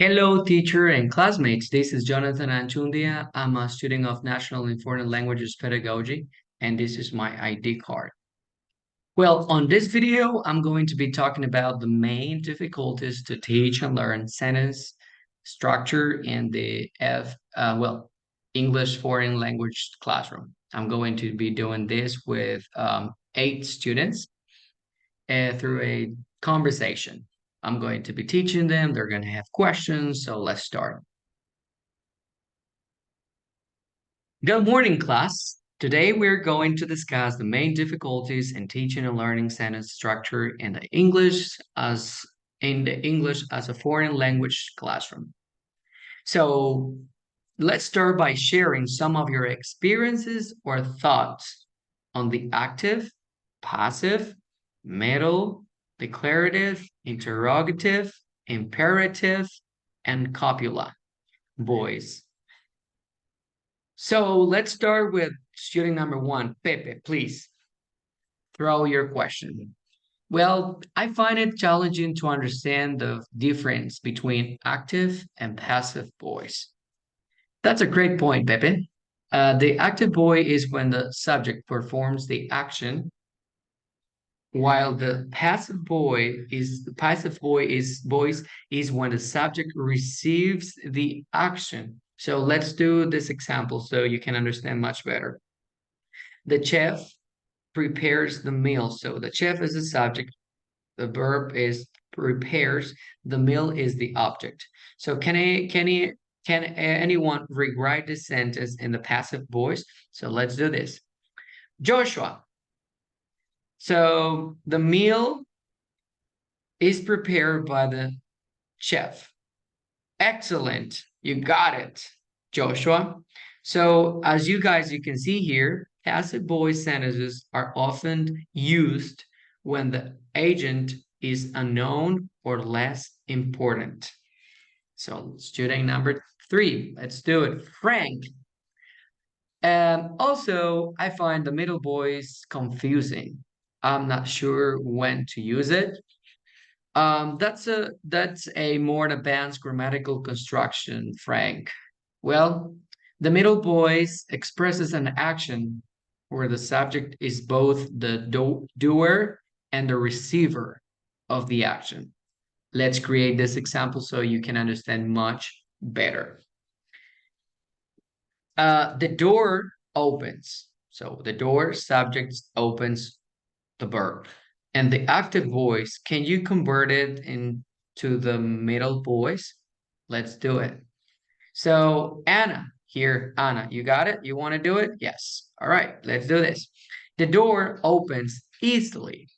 Hello, teacher and classmates. This is Jonathan Anchundia. I'm a student of National and Foreign Languages Pedagogy, and this is my ID card. Well, on this video, I'm going to be talking about the main difficulties to teach and learn sentence structure in the English foreign language classroom. I'm going to be doing this with 8 students through a conversation. I'm going to be teaching them. They're going to have questions. So let's start. Good morning, class. Today we're going to discuss the main difficulties in teaching and learning sentence structure in the English as a foreign language classroom. So let's start by sharing some of your experiences or thoughts on the active, passive, middle, declarative, interrogative, imperative, and copula voice. So let's start with student number 1. Pepe, please throw your question. Well, I find it challenging to understand the difference between active and passive voice. That's a great point, Pepe. The active voice is when the subject performs the action, while the passive voice is when the subject receives the action. So let's do this example so you can understand much better. The chef prepares the meal. So the chef is the subject, the verb is prepares, the meal is the object. So can anyone rewrite this sentence in the passive voice? So let's do this. Joshua. So the meal is prepared by the chef. Excellent. You got it, Joshua. So as you can see here, passive voice sentences are often used when the agent is unknown or less important. So student number 3, let's do it. Frank. Also, I find the middle voice confusing. I'm not sure when to use it. That's a more advanced grammatical construction, Frank. Well, the middle voice expresses an action where the subject is both the doer and the receiver of the action. Let's create this example so you can understand much better. The door opens. So the door subject opens the verb. And the active voice, can you convert it into the middle voice? Let's do it. So Anna, here, Anna, you got it? You want to do it? Yes. All right, let's do this. The door opens easily.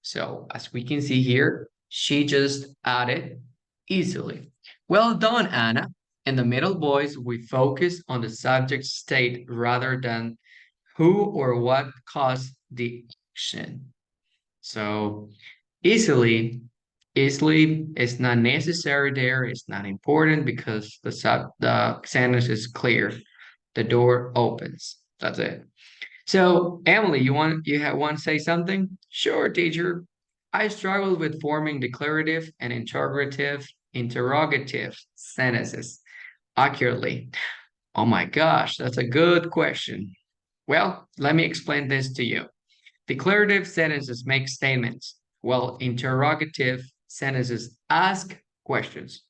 So as we can see here, she just added easily. Well done, Anna. In the middle voice, we focus on the subject state rather than who or what caused the action. So easily, easily is not necessary there. It's not important because the sentence is clear. The door opens. That's it. So Emily, want to say something? Sure, teacher. I struggled with forming declarative and interrogative sentences accurately. Oh my gosh, that's a good question. Well, let me explain this to you. Declarative sentences make statements, while interrogative sentences ask questions.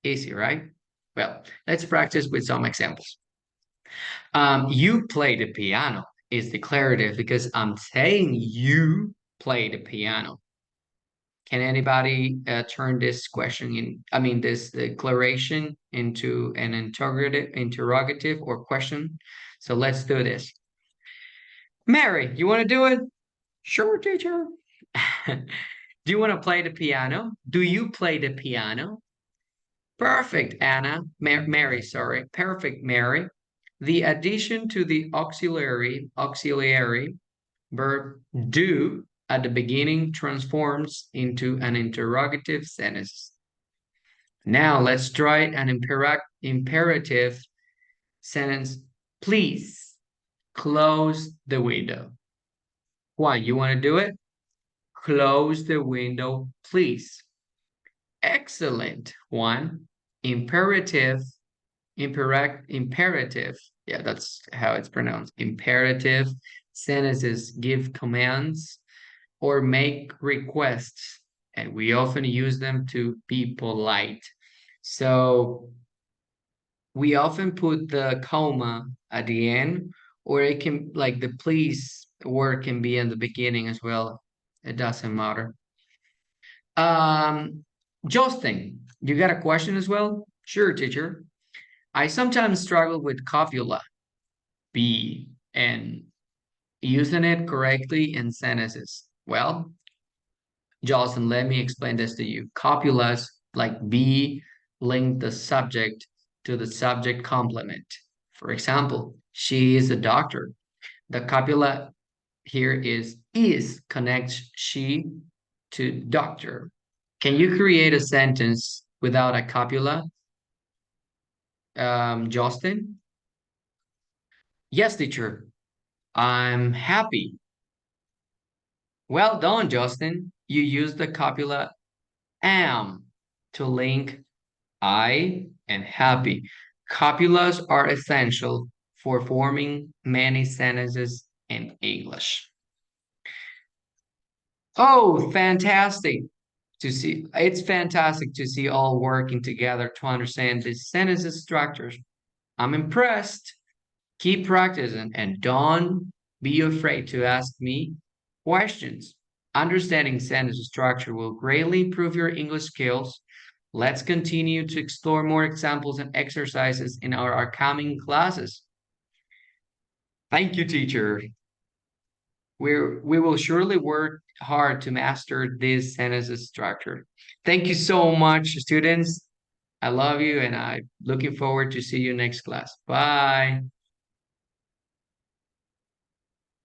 Easy, right? Well, let's practice with some examples. You play the piano is declarative because I'm saying you play the piano. Can anybody turn this this declaration into an interrogative or question? So let's do this. Mary, you want to do it? Sure, teacher. Do you want to play the piano? Do you play the piano? Perfect, Anna. Mary, sorry. Perfect, Mary. The addition to the auxiliary verb do at the beginning transforms into an interrogative sentence. Now let's try an imperative sentence. Please close the window. Juan, you want to do it? Close the window, please. Excellent, Juan. imperative, imperative. Yeah, that's how it's pronounced. Imperative sentences give commands or make requests, and we often use them to be polite. So we often put the comma at the end, or it can, like the please word can be in the beginning as well. It doesn't matter. Um, Justin, you got a question as well? Sure, teacher. I sometimes struggle with copula, be, and using it correctly in sentences. Well, Justin, let me explain this to you. Copulas, like be, link the subject to the subject complement. For example, she is a doctor. The copula here is connects she to doctor. Can you create a sentence without a copula, Justin? Yes, teacher. I'm happy. Well done, Justin. You used the copula am to link I and happy. Copulas are essential for forming many sentences in English. Oh, fantastic to see. It's fantastic to see all working together to understand this sentences structures. I'm impressed. Keep practicing and don't be afraid to ask me questions. Understanding sentence structure will greatly improve your English skills. Let's continue to explore more examples and exercises in our upcoming classes. Thank you, teacher. We will surely work hard to master this sentence structure. Thank you so much, students. I love you and I'm looking forward to see you next class. Bye.